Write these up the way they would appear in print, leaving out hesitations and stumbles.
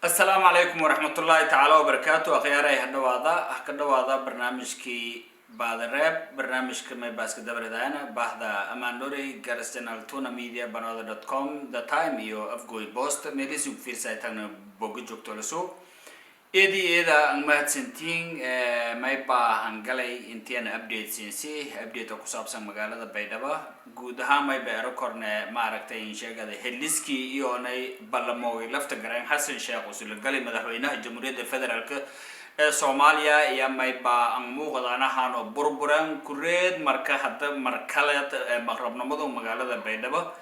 السلام عليكم ورحمة الله تعالى وبركاته أخياري هكذا برنامجكي بعد الراب برنامج كما باسك دبر دانا بعد أمان نوري جالستنا تونا ميديا بنودا.com the time يو أفجوي بوست ميريسو في سايتنا بوجي جوكتولسو إذا أنمات سنتين ما يبقى هنقلي إنتين أبديت سينسي أبديت أكساب سام مقالة بيدبا جودها ما يبقى ركورنا معركتين شيء هذا هلسكي يوني بالموي لفت جرين حسن شيخ وسول قلي مدحوينه الجمهورية الفدرال سوماليا يا ما يبقى أنمو غدانا هانو بربران كريد مركا حتى مركلة مغرب نمدو مقالة بيدبا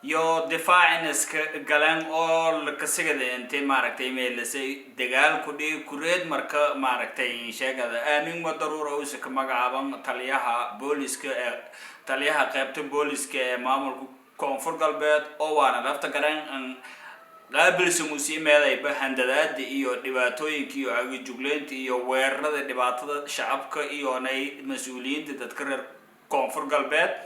يو دفاع نسك قلن أول كسيجة أنت معركتين ميلسي دجال كودي كريد مركا معركتين شيء هذا أمين مضرورة وسك مقابن تليها بوليسك تليها قابت بوليسك معمول كونفور قلبت أو أنا لفت كرن أن قابل سموسي ماذا يبقى هندلات إيو دباتوي كيو عقي جوجلين إيو ويرنا دباتة شعبك إيو ناي مسؤولين تتذكر كونفور قلبت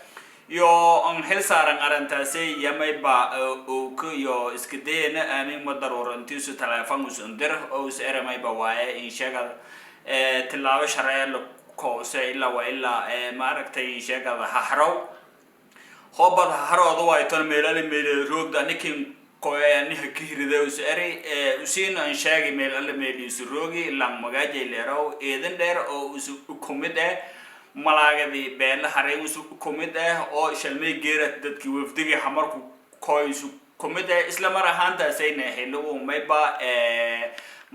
يو أن هالسارن أرنتاسي يماي با أو كيو إسكدين أمين مدرور أنتيسو تلافون وسندر أو سير ماي بواي إن شغل تلاوي شرعي كوسة إلا وإلا معركتي شغل هحرو خبر هحرو ضواي تون ميل روك دا نكين كوي أني هكير ده وسيري وسين أن شاقي ميل يسروقي لان مجاجي ليرو إذن دير أو كوميدة malaagadi been hareey isu kumid ah oo shalmay geerad dadkii wafdiga xamarku kooysu kumid ah isla mar ahaantaasayna helo mayba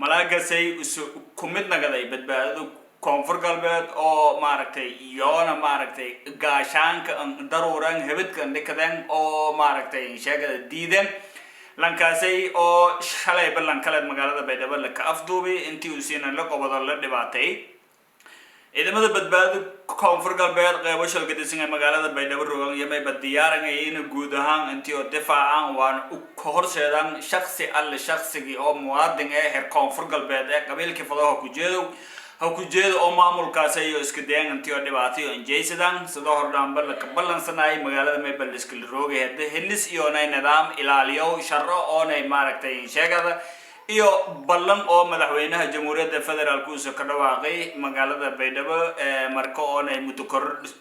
malaagasay isu kumid nagaday badbaadadu koonfur galbeed oo maaragtay iyoona maaragtay gaashaanka daruuran hebadkan dhikadan oo maaragtay sheegada diidan lankaasay oo shalay ballan kale magaalada Baydhabo la ka afduubay intii uu siina la qobado la dhibaatay إذا ماذا بدباد كونفور قلبيات قيبوش القدسين مقالة بيدبر روغان يمي بديارن يين جودهان انتيو دفاعان وان كهر سيدان شخصي على شخصي او موادن هر كونفور قلبيات قبيل كفضوه كجيدو او معمول كاسيو اسكدين انتيو دباتيو انجيسدان سدوهر دامبر لكبالان سناي مقالة مي بلسكل روغي هده هلس ايوناي نظام الاليو شرع اوناي ماركتين شاقادا iyo ballan oo madaxweynaha jamhuuriyadda federaalku soo ka dhawaaqay magaalada Baydhabo marka oo ay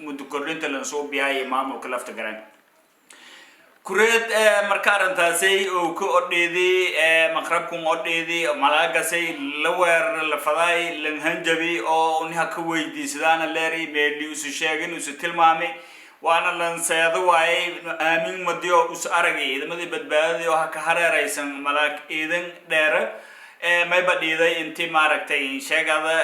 mudukorrinta la soo bixiyay maamulka lafta garan kureed marka arintaasay oo ku odheedii maqrabku odheedii malaagasay la weer la faday lan hanjabi oo unha ka weydiisadana leeri meeli uu sheegin uu tilmaamay وانا لنسيادو واي امين مديو اس ارغي idamadi badbaadada oo ka hareeraysan malaak iidan dheer may badhiiday intii maaragtay sheegada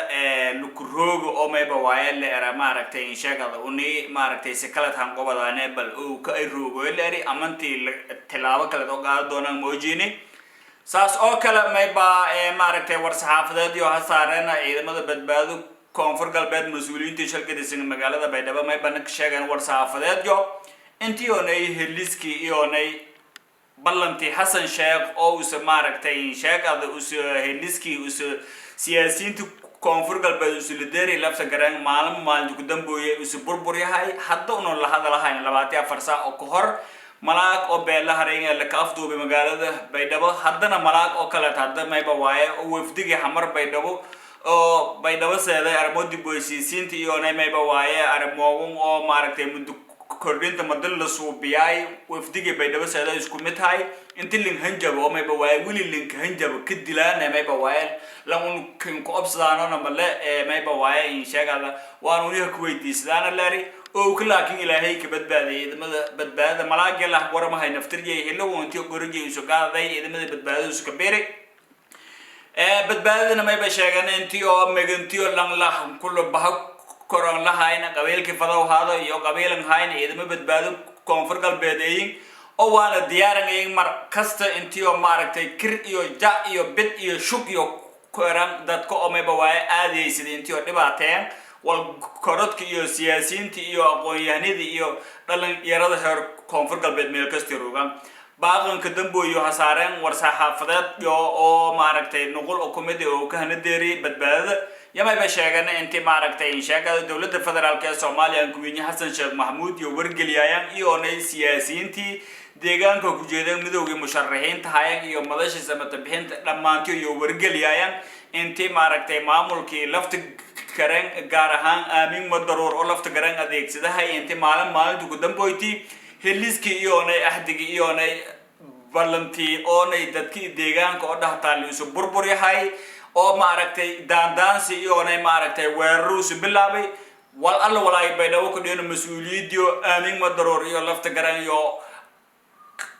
lukuroogo oo may bawaay leera maaragtay sheegada uni maaragtay si kala tan qobadaane bal oo ka ay roogo leeri amantii tilaabo kala qaad doonaan moojini saas oo kala may ba maaragtay war saxaafadeed iyo hasaarana idamada badbaadadu كونفور قلبات مسؤولين تشارك ديسين مقالة بيدبا ما يبانك شاقان ورسافدات جو انتي يوني هلسكي يوني بلنتي حسن شاق او اس ماركتين شاق هذا اس هلسكي اس سياسيين تو كونفور قلبات اس لديري لابسا قران معلم مالجو قدام بوية اس بربوري هاي حتى انو لهذا لهاي لباتيا فرسا او كهر ملاك او بيلا هرين لك افدو بمقالة بيدبا حدنا ملاك او كالات حدا ما يبواي او وفدقي حمر بيدبا oo Baydhabo seeday armoodi boysiinta iyo neemayba waaye armoogun oo maaragtay muddo kordhinta madal la suubiyay wafdiga Baydhabo seeday isku mid tahay inta lin hanjab oo mayba waaye wili lin hanjab ka dilaan mayba waaye lagun kan ku absadaano male mayba waaye in sheegada waan uu ku weydiisana leeri oo laakiin ilaahay ka badbaadiyay idamada badbaadada malaaga la waramahay naftirjay helo intii guriga isu qaaday idamada badbaadada isku beeray بدبادنا ما يبقى شيئا انتيو مغنتيو لان لا كل بحق كوران لا هاينا قبيل كفضاو هذا يو قبيل هاينا إذا ما بدبادو كونفر قلبيدين او وانا ديارن اين مر كستا انتيو ماركتي كر ايو جا ايو بيت ايو شوك ايو كوران دادكو او ميبا واي آدي سيدي انتيو دباتين والكورتك ايو سياسين تي ايو اقوياني دي ايو دلن يراد هر كونفر قلبيد ميل كستي روغان باقن كدنبو يو حسارين ورسحافدات يو او ماركتي نقول او كوميدي او كهنديري بدباد يما بشاغنا انت ماركتي شاغا دولة الفدرال كا سوماليا كويني حسن شيخ محمود يو ورغليايان ايوناي سياسيينتي deegaanka ku jeedaan midowga musharaxiinta hayaan iyo madasha samata bixinta dhamaantii iyo wargeliyayaan intii maaragtay maamulkii lafta garan gaar ahaan aamin madaruur oo lafta garan adeegsadahay intii maalinta ugu dambeeyay heliskii iyo ahdigii iyo balantii oo dadkii deegaanka oo dhaxtaal isu burbur yahay oo maaragtay daandaansi iyo maaragtay weerarus bilaabay wal alla walaay baydaw ku dhino mas'uuliyadiyo aamin madaruur iyo lafta garan iyo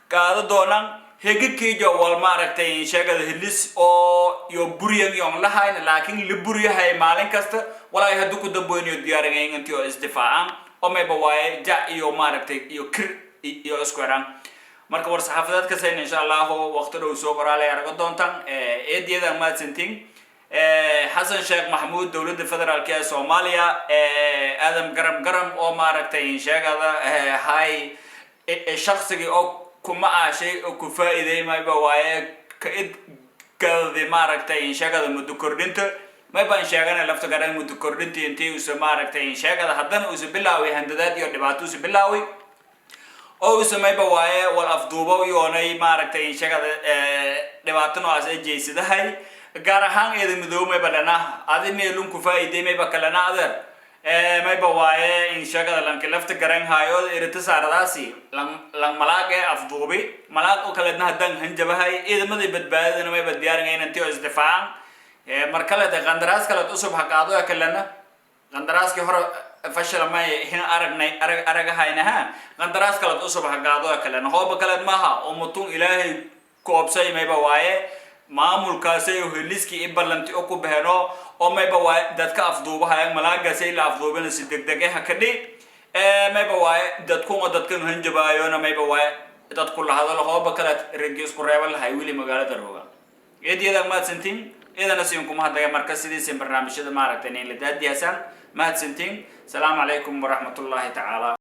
qaado doonaan hegkiijo wal maaragtay sheegada helis oo iyo buriyan iyo lahayn laakiin li buriyahay maalin kasta walaay hadu ku dambeeyo diyaarinayn intii oo isdifaacan oo mayba waaye ja iyo maaragtay iyo kir iyo iskuran marka war saxaafadka sayna insha Allah waqti dhow soo qoraalay arag doontaan eediyada maadsantiin Hassan Sheikh Mahmoud dawladda federaalka ee Soomaaliya Adam Garam oo maaragtay sheegada hay shakhsiga oo kuma aashay oo ku faa'iideey mayba waaye ka id galdi maaragtay sheegada muddo kordhinta mayba sheegana lafta garan muddo kordhinta intii uu maaragtay sheegada haddana uu bilaaway handadaad iyo dhibaato uu bilaaway oo uu mayba waaye wal afduubo iyo maaragtay sheegada dhibaato noocaas ay jeysadahay gaar ahaan eedo midoow mayba lana adimeelun ku faa'iideey mayba kalena adeer mayba waaye in sheegada lanka lafta garan hayo irita saaradaasi lang malaga afduubi malaag oo kale hadan hanjabahay eedamada badbaadada mayba diyaarinayna intii oo isdifaacan markale qandaraas kale usub haqaado kalena qandaraaski hore fashil ma hin aragahaynaha qandaraas kale usub haqaado kalena hooba kale maaha oo mutun ilaahay koobsay mayba waaye maamulkaasay heliski ibalanti oo ku bahano oo mayba waaye dadka afduubahay malaagaasay la afduubana si degdeg ah ka dhig mayba waaye dadkan hanjabaayona mayba waaye dadku la hadalo hooba kale reegis ku reebal hay wili magaalada rooga eediyada maadsantiin idana siin kuma hadlaya marka sidiisan barnaamijyada maaragtay in la daadiyaasan maadsantiin salaamu calaykum wa rahmatullahi ta'ala